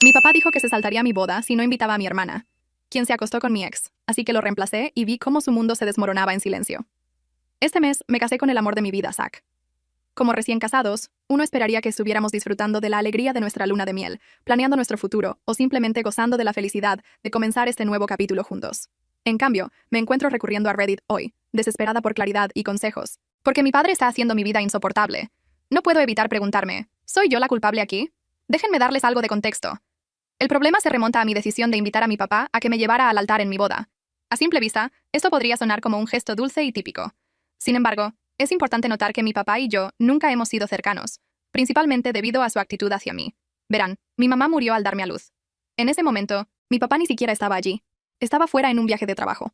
Mi papá dijo que se saltaría mi boda si no invitaba a mi hermana, quien se acostó con mi ex, así que lo reemplacé y vi cómo su mundo se desmoronaba en silencio. Este mes me casé con el amor de mi vida, Zach. Como recién casados, uno esperaría que estuviéramos disfrutando de la alegría de nuestra luna de miel, planeando nuestro futuro o simplemente gozando de la felicidad de comenzar este nuevo capítulo juntos. En cambio, me encuentro recurriendo a Reddit hoy, desesperada por claridad y consejos, porque mi padre está haciendo mi vida insoportable. No puedo evitar preguntarme, ¿soy yo la culpable aquí? Déjenme darles algo de contexto. El problema se remonta a mi decisión de invitar a mi papá a que me llevara al altar en mi boda. A simple vista, esto podría sonar como un gesto dulce y típico. Sin embargo, es importante notar que mi papá y yo nunca hemos sido cercanos, principalmente debido a su actitud hacia mí. Verán, mi mamá murió al darme a luz. En ese momento, mi papá ni siquiera estaba allí. Estaba fuera en un viaje de trabajo.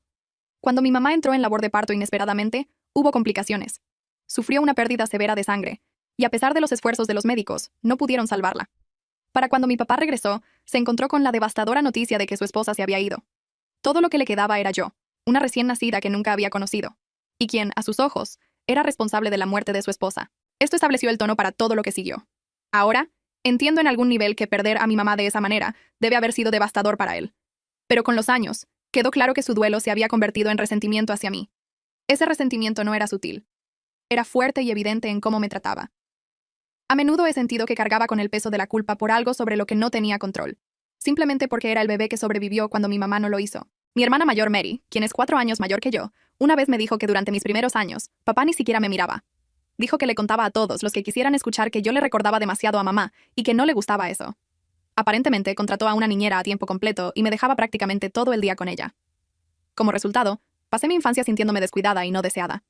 Cuando mi mamá entró en labor de parto inesperadamente, hubo complicaciones. Sufrió una pérdida severa de sangre, y a pesar de los esfuerzos de los médicos, no pudieron salvarla. Para cuando mi papá regresó, se encontró con la devastadora noticia de que su esposa se había ido. Todo lo que le quedaba era yo, una recién nacida que nunca había conocido, y quien, a sus ojos, era responsable de la muerte de su esposa. Esto estableció el tono para todo lo que siguió. Ahora, entiendo en algún nivel que perder a mi mamá de esa manera debe haber sido devastador para él. Pero con los años, quedó claro que su duelo se había convertido en resentimiento hacia mí. Ese resentimiento no era sutil. Era fuerte y evidente en cómo me trataba. A menudo he sentido que cargaba con el peso de la culpa por algo sobre lo que no tenía control, simplemente porque era el bebé que sobrevivió cuando mi mamá no lo hizo. Mi hermana mayor Mary, quien es 4 años mayor que yo, una vez me dijo que durante mis primeros años, papá ni siquiera me miraba. Dijo que le contaba a todos los que quisieran escuchar que yo le recordaba demasiado a mamá y que no le gustaba eso. Aparentemente, contrató a una niñera a tiempo completo y me dejaba prácticamente todo el día con ella. Como resultado, pasé mi infancia sintiéndome descuidada y no deseada.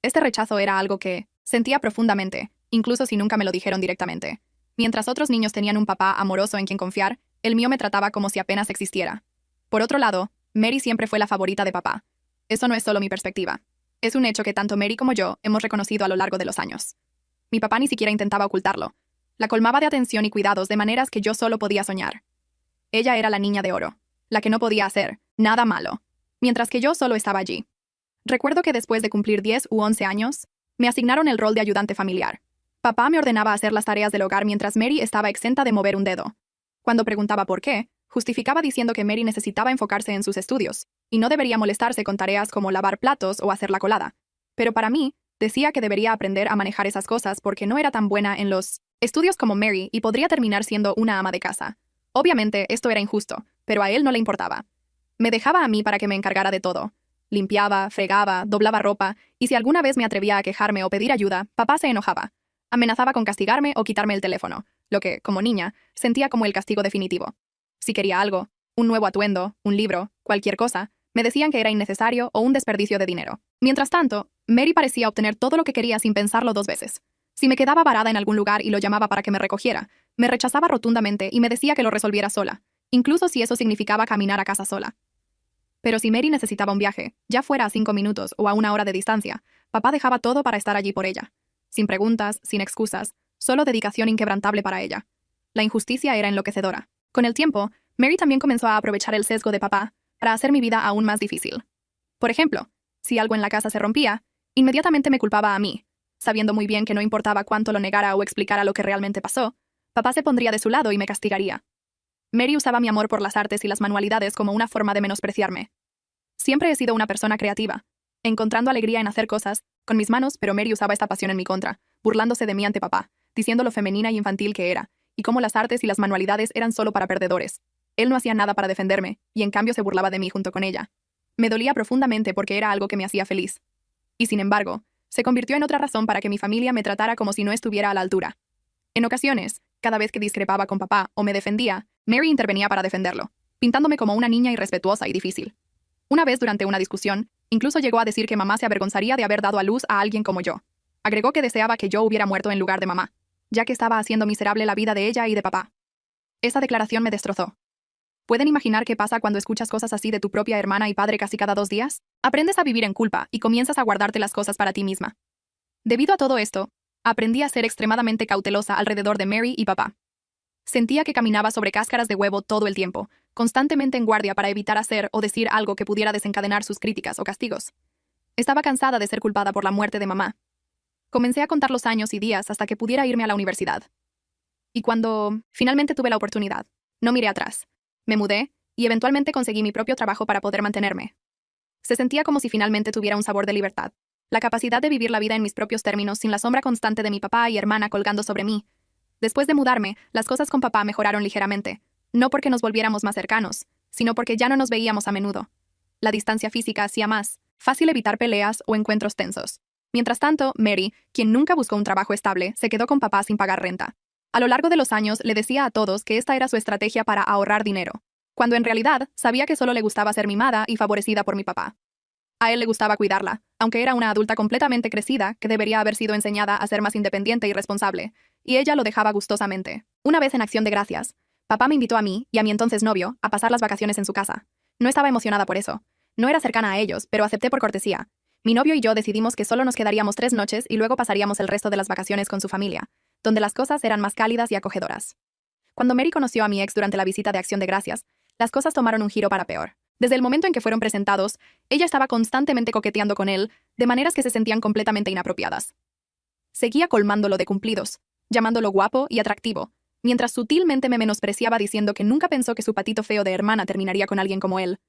Este rechazo era algo que sentía profundamente, incluso si nunca me lo dijeron directamente. Mientras otros niños tenían un papá amoroso en quien confiar, el mío me trataba como si apenas existiera. Por otro lado, Mary siempre fue la favorita de papá. Eso no es solo mi perspectiva. Es un hecho que tanto Mary como yo hemos reconocido a lo largo de los años. Mi papá ni siquiera intentaba ocultarlo. La colmaba de atención y cuidados de maneras que yo solo podía soñar. Ella era la niña de oro, la que no podía hacer nada malo, mientras que yo solo estaba allí. Recuerdo que después de cumplir 10 u 11 años, me asignaron el rol de ayudante familiar. Papá me ordenaba hacer las tareas del hogar mientras Mary estaba exenta de mover un dedo. Cuando preguntaba por qué, justificaba diciendo que Mary necesitaba enfocarse en sus estudios, y no debería molestarse con tareas como lavar platos o hacer la colada. Pero para mí, decía que debería aprender a manejar esas cosas porque no era tan buena en los estudios como Mary y podría terminar siendo una ama de casa. Obviamente, esto era injusto, pero a él no le importaba. Me dejaba a mí para que me encargara de todo. Limpiaba, fregaba, doblaba ropa, y si alguna vez me atrevía a quejarme o pedir ayuda, papá se enojaba. Amenazaba con castigarme o quitarme el teléfono, lo que, como niña, sentía como el castigo definitivo. Si quería algo, un nuevo atuendo, un libro, cualquier cosa, me decían que era innecesario o un desperdicio de dinero. Mientras tanto, Mary parecía obtener todo lo que quería sin pensarlo 2 veces. Si me quedaba varada en algún lugar y lo llamaba para que me recogiera, me rechazaba rotundamente y me decía que lo resolviera sola, incluso si eso significaba caminar a casa sola. Pero si Mary necesitaba un viaje, ya fuera a 5 minutos o a 1 hora de distancia, papá dejaba todo para estar allí por ella. Sin preguntas, sin excusas, solo dedicación inquebrantable para ella. La injusticia era enloquecedora. Con el tiempo, Mary también comenzó a aprovechar el sesgo de papá para hacer mi vida aún más difícil. Por ejemplo, si algo en la casa se rompía, inmediatamente me culpaba a mí. Sabiendo muy bien que no importaba cuánto lo negara o explicara lo que realmente pasó, papá se pondría de su lado y me castigaría. Mary usaba mi amor por las artes y las manualidades como una forma de menospreciarme. Siempre he sido una persona creativa, encontrando alegría en hacer cosas con mis manos, pero Mary usaba esta pasión en mi contra, burlándose de mí ante papá, diciendo lo femenina y infantil que era, y cómo las artes y las manualidades eran solo para perdedores. Él no hacía nada para defenderme, y en cambio se burlaba de mí junto con ella. Me dolía profundamente porque era algo que me hacía feliz. Y sin embargo, se convirtió en otra razón para que mi familia me tratara como si no estuviera a la altura. En ocasiones, cada vez que discrepaba con papá o me defendía, Mary intervenía para defenderlo, pintándome como una niña irrespetuosa y difícil. Una vez durante una discusión, incluso llegó a decir que mamá se avergonzaría de haber dado a luz a alguien como yo. Agregó que deseaba que yo hubiera muerto en lugar de mamá, ya que estaba haciendo miserable la vida de ella y de papá. Esa declaración me destrozó. ¿Pueden imaginar qué pasa cuando escuchas cosas así de tu propia hermana y padre casi cada 2 días? Aprendes a vivir en culpa y comienzas a guardarte las cosas para ti misma. Debido a todo esto, aprendí a ser extremadamente cautelosa alrededor de Mary y papá. Sentía que caminaba sobre cáscaras de huevo todo el tiempo, constantemente en guardia para evitar hacer o decir algo que pudiera desencadenar sus críticas o castigos. Estaba cansada de ser culpada por la muerte de mamá. Comencé a contar los años y días hasta que pudiera irme a la universidad. Y cuando finalmente tuve la oportunidad, No miré atrás. Me mudé, y eventualmente conseguí mi propio trabajo para poder mantenerme. Se sentía como si finalmente tuviera un sabor de libertad. La capacidad de vivir la vida en mis propios términos sin la sombra constante de mi papá y hermana colgando sobre mí. Después de mudarme, las cosas con papá mejoraron ligeramente. No porque nos volviéramos más cercanos, sino porque ya no nos veíamos a menudo. La distancia física hacía más fácil evitar peleas o encuentros tensos. Mientras tanto, Mary, quien nunca buscó un trabajo estable, se quedó con papá sin pagar renta. A lo largo de los años le decía a todos que esta era su estrategia para ahorrar dinero, cuando en realidad sabía que solo le gustaba ser mimada y favorecida por mi papá. A él le gustaba cuidarla, aunque era una adulta completamente crecida que debería haber sido enseñada a ser más independiente y responsable, y ella lo dejaba gustosamente. Una vez en Acción de Gracias, papá me invitó a mí y a mi entonces novio a pasar las vacaciones en su casa. No estaba emocionada por eso. No era cercana a ellos, pero acepté por cortesía. Mi novio y yo decidimos que solo nos quedaríamos 3 noches y luego pasaríamos el resto de las vacaciones con su familia, donde las cosas eran más cálidas y acogedoras. Cuando Mary conoció a mi ex durante la visita de Acción de Gracias, las cosas tomaron un giro para peor. Desde el momento en que fueron presentados, ella estaba constantemente coqueteando con él, de maneras que se sentían completamente inapropiadas. Seguía colmándolo de cumplidos, llamándolo guapo y atractivo, mientras sutilmente me menospreciaba diciendo que nunca pensó que su patito feo de hermana terminaría con alguien como él.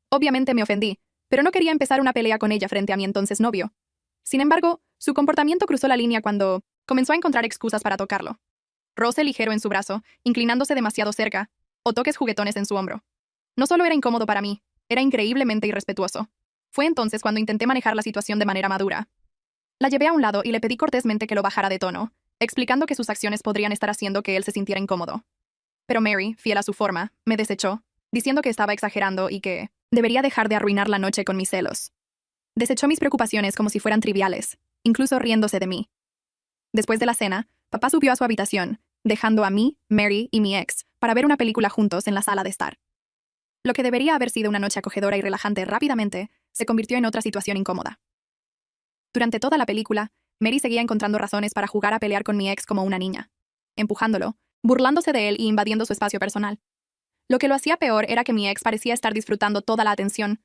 Obviamente me ofendí, pero no quería empezar una pelea con ella frente a mi entonces novio. Sin embargo, su comportamiento cruzó la línea cuando comenzó a encontrar excusas para tocarlo. Roce ligero en su brazo, inclinándose demasiado cerca, o toques juguetones en su hombro. No solo era incómodo para mí, era increíblemente irrespetuoso. Fue entonces cuando intenté manejar la situación de manera madura. La llevé a un lado y le pedí cortésmente que lo bajara de tono, explicando que sus acciones podrían estar haciendo que él se sintiera incómodo. Pero Mary, fiel a su forma, me desechó, diciendo que estaba exagerando y que debería dejar de arruinar la noche con mis celos. Desechó mis preocupaciones como si fueran triviales, incluso riéndose de mí. Después de la cena, papá subió a su habitación, dejando a mí, Mary y mi ex para ver una película juntos en la sala de estar. Lo que debería haber sido una noche acogedora y relajante rápidamente se convirtió en otra situación incómoda. Durante toda la película, Mary seguía encontrando razones para jugar a pelear con mi ex como una niña, empujándolo, burlándose de él y invadiendo su espacio personal. Lo que lo hacía peor era que mi ex parecía estar disfrutando toda la atención.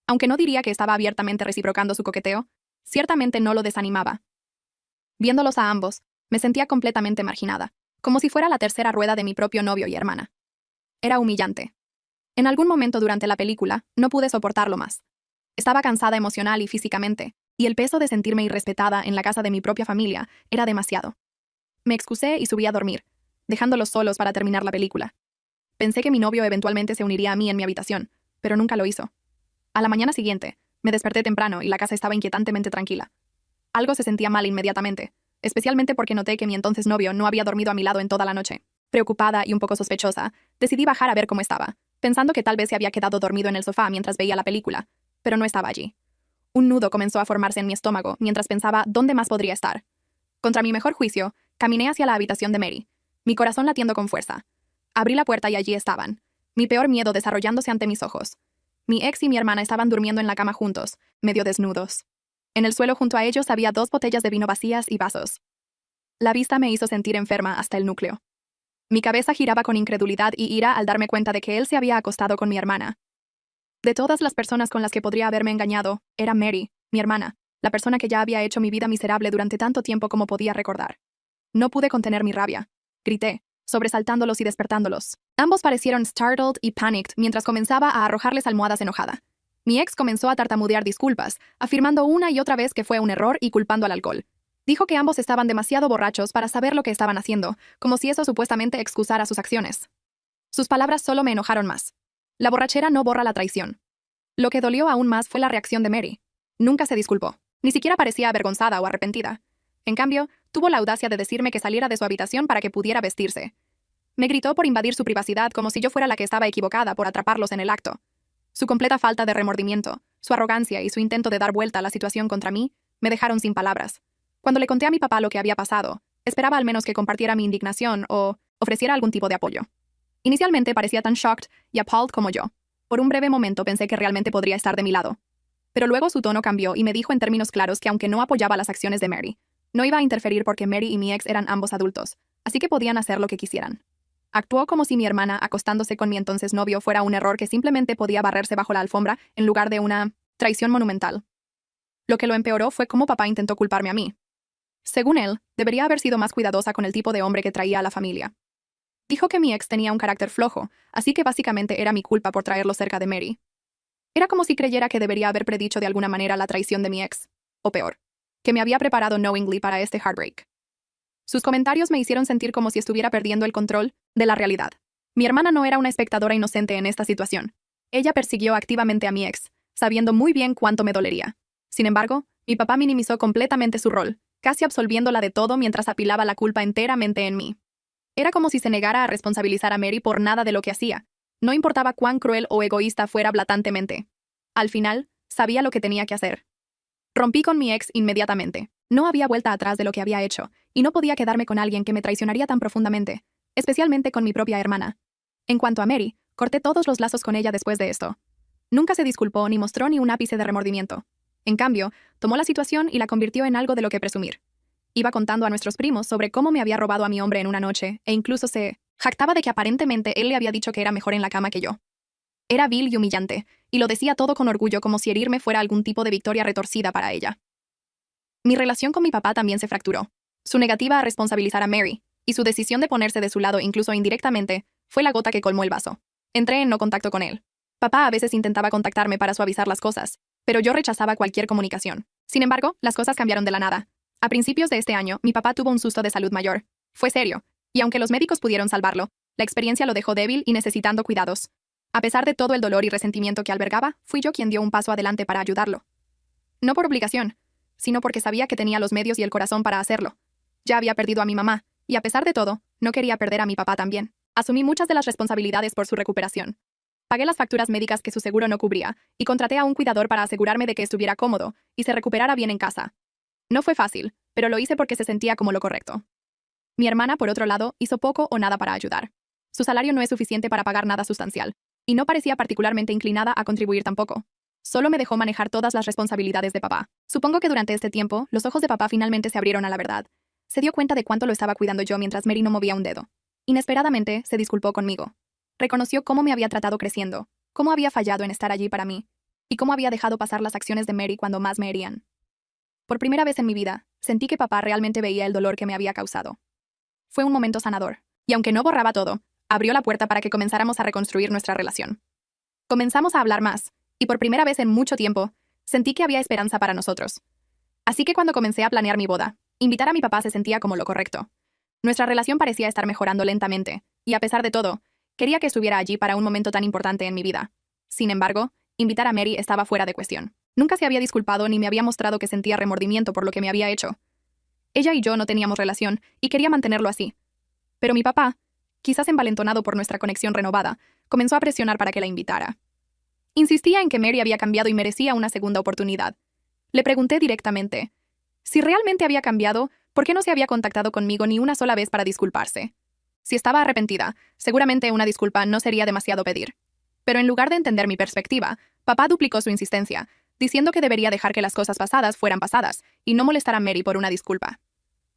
Aunque no diría que estaba abiertamente reciprocando su coqueteo, ciertamente no lo desanimaba. Viéndolos a ambos, me sentía completamente marginada, como si fuera la tercera rueda de mi propio novio y hermana. Era humillante. En algún momento durante la película, no pude soportarlo más. Estaba cansada emocional y físicamente, y el peso de sentirme irrespetada en la casa de mi propia familia era demasiado. Me excusé y subí a dormir, dejándolos solos para terminar la película. Pensé que mi novio eventualmente se uniría a mí en mi habitación, pero nunca lo hizo. A la mañana siguiente, me desperté temprano y la casa estaba inquietantemente tranquila. Algo se sentía mal inmediatamente, especialmente porque noté que mi entonces novio no había dormido a mi lado en toda la noche. Preocupada y un poco sospechosa, decidí bajar a ver cómo estaba, pensando que tal vez se había quedado dormido en el sofá mientras veía la película, pero no estaba allí. Un nudo comenzó a formarse en mi estómago mientras pensaba dónde más podría estar. Contra mi mejor juicio, caminé hacia la habitación de Mary, mi corazón latiendo con fuerza. Abrí la puerta y allí estaban, mi peor miedo desarrollándose ante mis ojos. Mi ex y mi hermana estaban durmiendo en la cama juntos, medio desnudos. En el suelo junto a ellos había 2 botellas de vino vacías y vasos. La vista me hizo sentir enferma hasta el núcleo. Mi cabeza giraba con incredulidad y ira al darme cuenta de que él se había acostado con mi hermana. De todas las personas con las que podría haberme engañado, era Mary, mi hermana, la persona que ya había hecho mi vida miserable durante tanto tiempo como podía recordar. No pude contener mi rabia. Grité, sobresaltándolos y despertándolos. Ambos parecieron startled y panicked mientras comenzaba a arrojarles almohadas enojada. Mi ex comenzó a tartamudear disculpas, afirmando una y otra vez que fue un error y culpando al alcohol. Dijo que ambos estaban demasiado borrachos para saber lo que estaban haciendo, como si eso supuestamente excusara sus acciones. Sus palabras solo me enojaron más. La borrachera no borra la traición. Lo que dolió aún más fue la reacción de Mary. Nunca se disculpó. Ni siquiera parecía avergonzada o arrepentida. En cambio, tuvo la audacia de decirme que saliera de su habitación para que pudiera vestirse. Me gritó por invadir su privacidad como si yo fuera la que estaba equivocada por atraparlos en el acto. Su completa falta de remordimiento, su arrogancia y su intento de dar vuelta a la situación contra mí me dejaron sin palabras. Cuando le conté a mi papá lo que había pasado, esperaba al menos que compartiera mi indignación o ofreciera algún tipo de apoyo. Inicialmente parecía tan shocked y appalled como yo. Por un breve momento pensé que realmente podría estar de mi lado. Pero luego su tono cambió y me dijo en términos claros que aunque no apoyaba las acciones de Mary, no iba a interferir porque Mary y mi ex eran ambos adultos, así que podían hacer lo que quisieran. Actuó como si mi hermana acostándose con mi entonces novio fuera un error que simplemente podía barrerse bajo la alfombra en lugar de una traición monumental. Lo que lo empeoró fue cómo papá intentó culparme a mí. Según él, debería haber sido más cuidadosa con el tipo de hombre que traía a la familia. Dijo que mi ex tenía un carácter flojo, así que básicamente era mi culpa por traerlo cerca de Mary. Era como si creyera que debería haber predicho de alguna manera la traición de mi ex. O peor, que me había preparado knowingly para este heartbreak. Sus comentarios me hicieron sentir como si estuviera perdiendo el control de la realidad. Mi hermana no era una espectadora inocente en esta situación. Ella persiguió activamente a mi ex, sabiendo muy bien cuánto me dolería. Sin embargo, mi papá minimizó completamente su rol, casi absolviéndola de todo mientras apilaba la culpa enteramente en mí. Era como si se negara a responsabilizar a Mary por nada de lo que hacía. No importaba cuán cruel o egoísta fuera blatantemente. Al final, sabía lo que tenía que hacer. Rompí con mi ex inmediatamente. No había vuelta atrás de lo que había hecho, y no podía quedarme con alguien que me traicionaría tan profundamente, especialmente con mi propia hermana. En cuanto a Mary, corté todos los lazos con ella después de esto. Nunca se disculpó ni mostró ni un ápice de remordimiento. En cambio, tomó la situación y la convirtió en algo de lo que presumir. Iba contando a nuestros primos sobre cómo me había robado a mi hombre en una noche, e incluso se jactaba de que aparentemente él le había dicho que era mejor en la cama que yo. Era vil y humillante, y lo decía todo con orgullo como si herirme fuera algún tipo de victoria retorcida para ella. Mi relación con mi papá también se fracturó. Su negativa a responsabilizar a Mary, y su decisión de ponerse de su lado incluso indirectamente, fue la gota que colmó el vaso. Entré en no contacto con él. Papá a veces intentaba contactarme para suavizar las cosas, pero yo rechazaba cualquier comunicación. Sin embargo, las cosas cambiaron de la nada. A principios de este año, mi papá tuvo un susto de salud mayor. Fue serio, y aunque los médicos pudieron salvarlo, la experiencia lo dejó débil y necesitando cuidados. A pesar de todo el dolor y resentimiento que albergaba, fui yo quien dio un paso adelante para ayudarlo. No por obligación, sino porque sabía que tenía los medios y el corazón para hacerlo. Ya había perdido a mi mamá, y a pesar de todo, no quería perder a mi papá también. Asumí muchas de las responsabilidades por su recuperación. Pagué las facturas médicas que su seguro no cubría, y contraté a un cuidador para asegurarme de que estuviera cómodo y se recuperara bien en casa. No fue fácil, pero lo hice porque se sentía como lo correcto. Mi hermana, por otro lado, hizo poco o nada para ayudar. Su salario no es suficiente para pagar nada sustancial, y no parecía particularmente inclinada a contribuir tampoco. Solo me dejó manejar todas las responsabilidades de papá. Supongo que durante este tiempo, los ojos de papá finalmente se abrieron a la verdad. Se dio cuenta de cuánto lo estaba cuidando yo mientras Mary no movía un dedo. Inesperadamente, se disculpó conmigo. Reconoció cómo me había tratado creciendo, cómo había fallado en estar allí para mí, y cómo había dejado pasar las acciones de Mary cuando más me herían. Por primera vez en mi vida, sentí que papá realmente veía el dolor que me había causado. Fue un momento sanador, y aunque no borraba todo, abrió la puerta para que comenzáramos a reconstruir nuestra relación. Comenzamos a hablar más, y por primera vez en mucho tiempo, sentí que había esperanza para nosotros. Así que cuando comencé a planear mi boda, invitar a mi papá se sentía como lo correcto. Nuestra relación parecía estar mejorando lentamente, y a pesar de todo, quería que estuviera allí para un momento tan importante en mi vida. Sin embargo, invitar a Mary estaba fuera de cuestión. Nunca se había disculpado ni me había mostrado que sentía remordimiento por lo que me había hecho. Ella y yo no teníamos relación, y quería mantenerlo así. Pero mi papá, quizás envalentonado por nuestra conexión renovada, comenzó a presionar para que la invitara. Insistía en que Mary había cambiado y merecía una segunda oportunidad. Le pregunté directamente, si realmente había cambiado, ¿por qué no se había contactado conmigo ni una sola vez para disculparse? Si estaba arrepentida, seguramente una disculpa no sería demasiado pedir. Pero en lugar de entender mi perspectiva, papá duplicó su insistencia, diciendo que debería dejar que las cosas pasadas fueran pasadas y no molestar a Mary por una disculpa.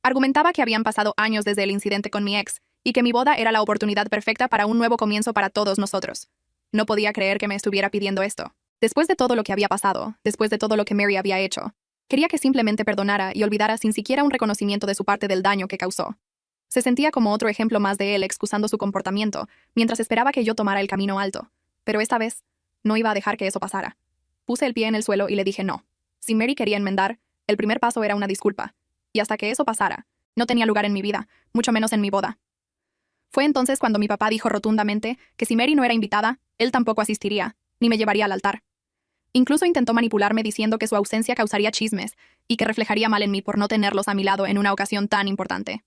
Argumentaba que habían pasado años desde el incidente con mi ex y que mi boda era la oportunidad perfecta para un nuevo comienzo para todos nosotros. No podía creer que me estuviera pidiendo esto. Después de todo lo que había pasado, después de todo lo que Mary había hecho, quería que simplemente perdonara y olvidara sin siquiera un reconocimiento de su parte del daño que causó. Se sentía como otro ejemplo más de él excusando su comportamiento, mientras esperaba que yo tomara el camino alto. Pero esta vez, no iba a dejar que eso pasara. Puse el pie en el suelo y le dije no. Si Mary quería enmendar, el primer paso era una disculpa. Y hasta que eso pasara, no tenía lugar en mi vida, mucho menos en mi boda. Fue entonces cuando mi papá dijo rotundamente que si Mary no era invitada, él tampoco asistiría, ni me llevaría al altar. Incluso intentó manipularme diciendo que su ausencia causaría chismes y que reflejaría mal en mí por no tenerlos a mi lado en una ocasión tan importante.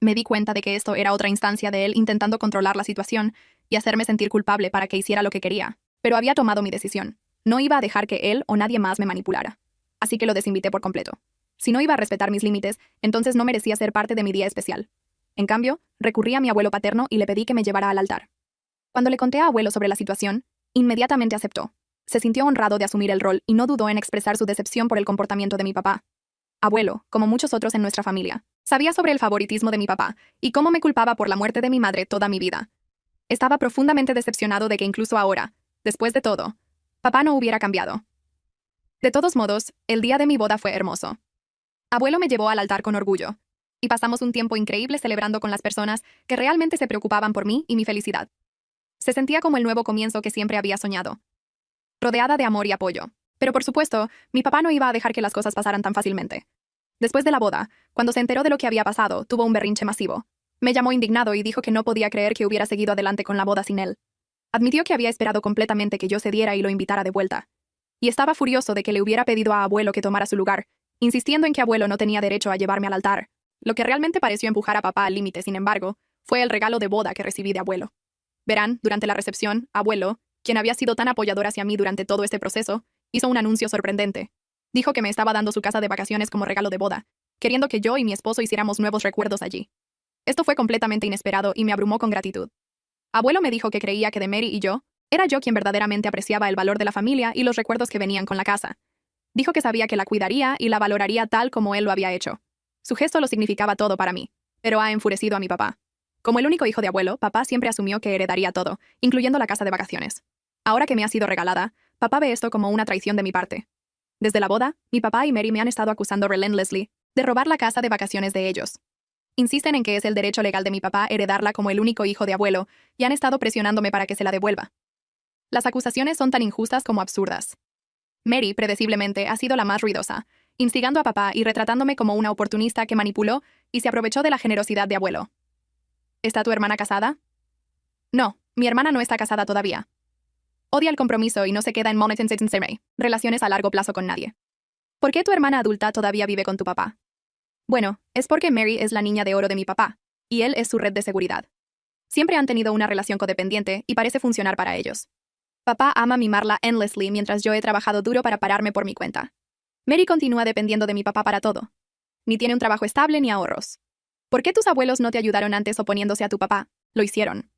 Me di cuenta de que esto era otra instancia de él intentando controlar la situación y hacerme sentir culpable para que hiciera lo que quería. Pero había tomado mi decisión. No iba a dejar que él o nadie más me manipulara. Así que lo desinvité por completo. Si no iba a respetar mis límites, entonces no merecía ser parte de mi día especial. En cambio, recurrí a mi abuelo paterno y le pedí que me llevara al altar. Cuando le conté a abuelo sobre la situación, inmediatamente aceptó. Se sintió honrado de asumir el rol y no dudó en expresar su decepción por el comportamiento de mi papá. Abuelo, como muchos otros en nuestra familia, sabía sobre el favoritismo de mi papá y cómo me culpaba por la muerte de mi madre toda mi vida. Estaba profundamente decepcionado de que incluso ahora, después de todo, papá no hubiera cambiado. De todos modos, el día de mi boda fue hermoso. Abuelo me llevó al altar con orgullo, y pasamos un tiempo increíble celebrando con las personas que realmente se preocupaban por mí y mi felicidad. Se sentía como el nuevo comienzo que siempre había soñado, rodeada de amor y apoyo. Pero por supuesto, mi papá no iba a dejar que las cosas pasaran tan fácilmente. Después de la boda, cuando se enteró de lo que había pasado, tuvo un berrinche masivo. Me llamó indignado y dijo que no podía creer que hubiera seguido adelante con la boda sin él. Admitió que había esperado completamente que yo cediera y lo invitara de vuelta. Y estaba furioso de que le hubiera pedido a abuelo que tomara su lugar, insistiendo en que abuelo no tenía derecho a llevarme al altar. Lo que realmente pareció empujar a papá al límite, sin embargo, fue el regalo de boda que recibí de abuelo. Verán, durante la recepción, abuelo, quien había sido tan apoyador hacia mí durante todo este proceso, hizo un anuncio sorprendente. Dijo que me estaba dando su casa de vacaciones como regalo de boda, queriendo que yo y mi esposo hiciéramos nuevos recuerdos allí. Esto fue completamente inesperado y me abrumó con gratitud. Abuelo me dijo que creía que de Mary y yo, era yo quien verdaderamente apreciaba el valor de la familia y los recuerdos que venían con la casa. Dijo que sabía que la cuidaría y la valoraría tal como él lo había hecho. Su gesto lo significaba todo para mí, pero ha enfurecido a mi papá. Como el único hijo de abuelo, papá siempre asumió que heredaría todo, incluyendo la casa de vacaciones. Ahora que me ha sido regalada, papá ve esto como una traición de mi parte. Desde la boda, mi papá y Mary me han estado acusando relentlessly de robar la casa de vacaciones de ellos. Insisten en que es el derecho legal de mi papá heredarla como el único hijo de abuelo y han estado presionándome para que se la devuelva. Las acusaciones son tan injustas como absurdas. Mary, predeciblemente, ha sido la más ruidosa, instigando a papá y retratándome como una oportunista que manipuló y se aprovechó de la generosidad de abuelo. ¿Está tu hermana casada? No, mi hermana no está casada todavía. Odia el compromiso y no se queda en relaciones a largo plazo con nadie. ¿Por qué tu hermana adulta todavía vive con tu papá? Bueno, es porque Mary es la niña de oro de mi papá, y él es su red de seguridad. Siempre han tenido una relación codependiente y parece funcionar para ellos. Papá ama mimarla endlessly mientras yo he trabajado duro para pararme por mi cuenta. Mary continúa dependiendo de mi papá para todo. Ni tiene un trabajo estable ni ahorros. ¿Por qué tus abuelos no te ayudaron antes oponiéndose a tu papá? Lo hicieron.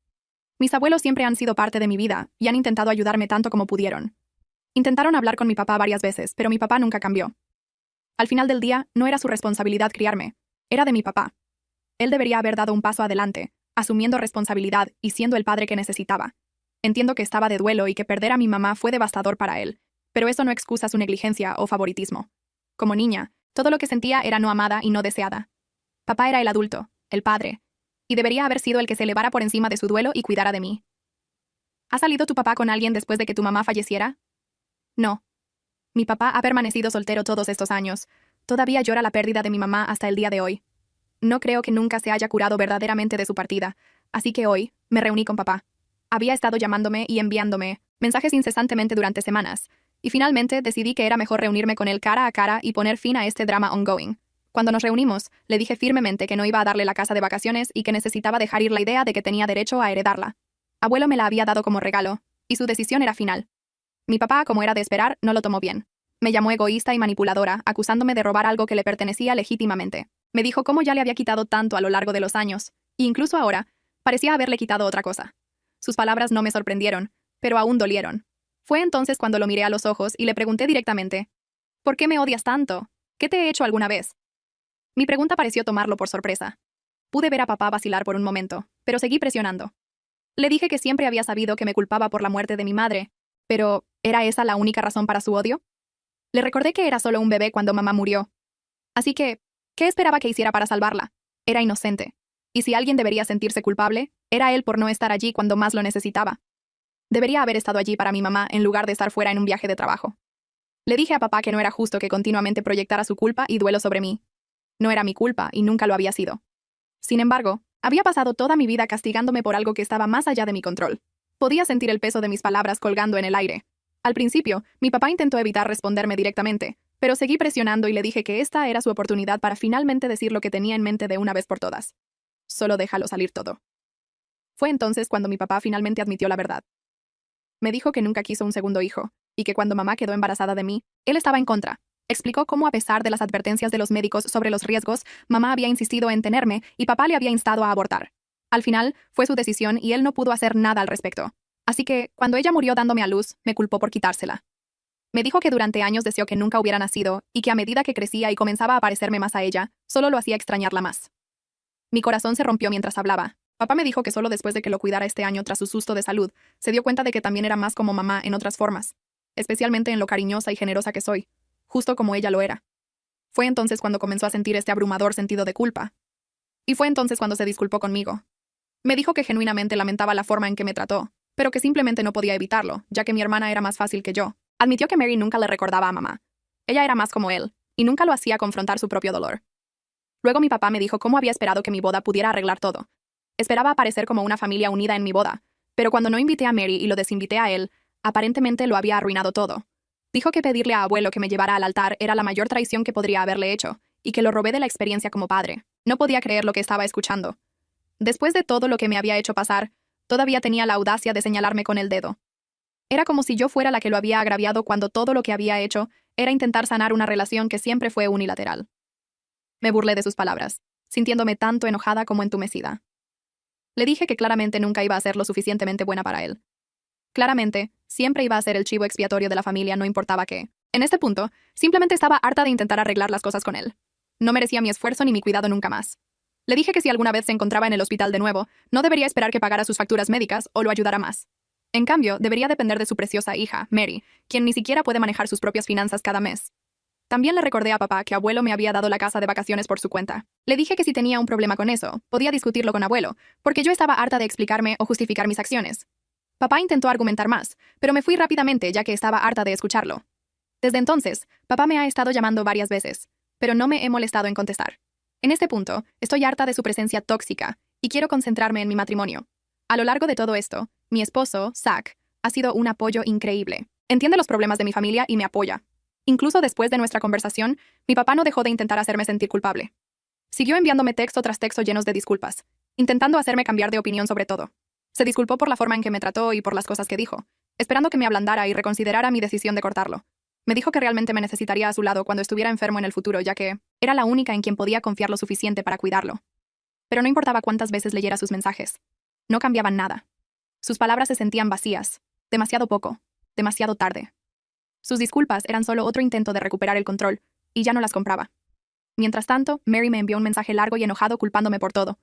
Mis abuelos siempre han sido parte de mi vida y han intentado ayudarme tanto como pudieron. Intentaron hablar con mi papá varias veces, pero mi papá nunca cambió. Al final del día, no era su responsabilidad criarme, era de mi papá. Él debería haber dado un paso adelante, asumiendo responsabilidad y siendo el padre que necesitaba. Entiendo que estaba de duelo y que perder a mi mamá fue devastador para él, pero eso no excusa su negligencia o favoritismo. Como niña, todo lo que sentía era no amada y no deseada. Papá era el adulto, el padre, y debería haber sido el que se elevara por encima de su duelo y cuidara de mí. ¿Ha salido tu papá con alguien después de que tu mamá falleciera? No. Mi papá ha permanecido soltero todos estos años. Todavía llora la pérdida de mi mamá hasta el día de hoy. No creo que nunca se haya curado verdaderamente de su partida, así que hoy me reuní con papá. Había estado llamándome y enviándome mensajes incesantemente durante semanas, y finalmente decidí que era mejor reunirme con él cara a cara y poner fin a este drama ongoing. Cuando nos reunimos, le dije firmemente que no iba a darle la casa de vacaciones y que necesitaba dejar ir la idea de que tenía derecho a heredarla. Abuelo me la había dado como regalo, y su decisión era final. Mi papá, como era de esperar, no lo tomó bien. Me llamó egoísta y manipuladora, acusándome de robar algo que le pertenecía legítimamente. Me dijo cómo ya le había quitado tanto a lo largo de los años, e incluso ahora, parecía haberle quitado otra cosa. Sus palabras no me sorprendieron, pero aún dolieron. Fue entonces cuando lo miré a los ojos y le pregunté directamente, ¿por qué me odias tanto? ¿Qué te he hecho alguna vez? Mi pregunta pareció tomarlo por sorpresa. Pude ver a papá vacilar por un momento, pero seguí presionando. Le dije que siempre había sabido que me culpaba por la muerte de mi madre, pero ¿era esa la única razón para su odio? Le recordé que era solo un bebé cuando mamá murió. Así que, ¿qué esperaba que hiciera para salvarla? Era inocente. Y si alguien debería sentirse culpable, era él por no estar allí cuando más lo necesitaba. Debería haber estado allí para mi mamá en lugar de estar fuera en un viaje de trabajo. Le dije a papá que no era justo que continuamente proyectara su culpa y duelo sobre mí. No era mi culpa y nunca lo había sido. Sin embargo, había pasado toda mi vida castigándome por algo que estaba más allá de mi control. Podía sentir el peso de mis palabras colgando en el aire. Al principio, mi papá intentó evitar responderme directamente, pero seguí presionando y le dije que esta era su oportunidad para finalmente decir lo que tenía en mente de una vez por todas. Solo déjalo salir todo. Fue entonces cuando mi papá finalmente admitió la verdad. Me dijo que nunca quiso un segundo hijo, y que cuando mamá quedó embarazada de mí, él estaba en contra. Explicó cómo, a pesar de las advertencias de los médicos sobre los riesgos, mamá había insistido en tenerme y papá le había instado a abortar. Al final, fue su decisión y él no pudo hacer nada al respecto. Así que, cuando ella murió dándome a luz, me culpó por quitársela. Me dijo que durante años deseó que nunca hubiera nacido y que a medida que crecía y comenzaba a parecerme más a ella, solo lo hacía extrañarla más. Mi corazón se rompió mientras hablaba. Papá me dijo que solo después de que lo cuidara este año tras su susto de salud, se dio cuenta de que también era más como mamá en otras formas, especialmente en lo cariñosa y generosa que soy, justo como ella lo era. Fue entonces cuando comenzó a sentir este abrumador sentido de culpa. Y fue entonces cuando se disculpó conmigo. Me dijo que genuinamente lamentaba la forma en que me trató, pero que simplemente no podía evitarlo, ya que mi hermana era más fácil que yo. Admitió que Mary nunca le recordaba a mamá. Ella era más como él, y nunca lo hacía confrontar su propio dolor. Luego mi papá me dijo cómo había esperado que mi boda pudiera arreglar todo. Esperaba aparecer como una familia unida en mi boda, pero cuando no invité a Mary y lo desinvité a él, aparentemente lo había arruinado todo. Dijo que pedirle a abuelo que me llevara al altar era la mayor traición que podría haberle hecho, y que lo robé de la experiencia como padre. No podía creer lo que estaba escuchando. Después de todo lo que me había hecho pasar, todavía tenía la audacia de señalarme con el dedo. Era como si yo fuera la que lo había agraviado cuando todo lo que había hecho era intentar sanar una relación que siempre fue unilateral. Me burlé de sus palabras, sintiéndome tanto enojada como entumecida. Le dije que claramente nunca iba a ser lo suficientemente buena para él. Claramente, siempre iba a ser el chivo expiatorio de la familia, no importaba qué. En este punto, simplemente estaba harta de intentar arreglar las cosas con él. No merecía mi esfuerzo ni mi cuidado nunca más. Le dije que si alguna vez se encontraba en el hospital de nuevo, no debería esperar que pagara sus facturas médicas o lo ayudara más. En cambio, debería depender de su preciosa hija, Mary, quien ni siquiera puede manejar sus propias finanzas cada mes. También le recordé a papá que abuelo me había dado la casa de vacaciones por su cuenta. Le dije que si tenía un problema con eso, podía discutirlo con abuelo, porque yo estaba harta de explicarme o justificar mis acciones. Papá intentó argumentar más, pero me fui rápidamente ya que estaba harta de escucharlo. Desde entonces, papá me ha estado llamando varias veces, pero no me he molestado en contestar. En este punto, estoy harta de su presencia tóxica y quiero concentrarme en mi matrimonio. A lo largo de todo esto, mi esposo, Zach, ha sido un apoyo increíble. Entiende los problemas de mi familia y me apoya. Incluso después de nuestra conversación, mi papá no dejó de intentar hacerme sentir culpable. Siguió enviándome texto tras texto llenos de disculpas, intentando hacerme cambiar de opinión sobre todo. Se disculpó por la forma en que me trató y por las cosas que dijo, esperando que me ablandara y reconsiderara mi decisión de cortarlo. Me dijo que realmente me necesitaría a su lado cuando estuviera enfermo en el futuro, ya que era la única en quien podía confiar lo suficiente para cuidarlo. Pero no importaba cuántas veces leyera sus mensajes. No cambiaban nada. Sus palabras se sentían vacías, demasiado poco, demasiado tarde. Sus disculpas eran solo otro intento de recuperar el control, y ya no las compraba. Mientras tanto, Mary me envió un mensaje largo y enojado culpándome por todo.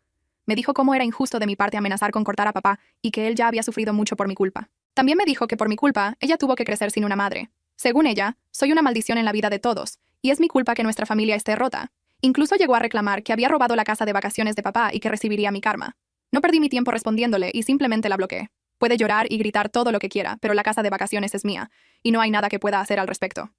Me dijo cómo era injusto de mi parte amenazar con cortar a papá y que él ya había sufrido mucho por mi culpa. También me dijo que por mi culpa, ella tuvo que crecer sin una madre. Según ella, soy una maldición en la vida de todos, y es mi culpa que nuestra familia esté rota. Incluso llegó a reclamar que había robado la casa de vacaciones de papá y que recibiría mi karma. No perdí mi tiempo respondiéndole y simplemente la bloqueé. Puede llorar y gritar todo lo que quiera, pero la casa de vacaciones es mía, y no hay nada que pueda hacer al respecto.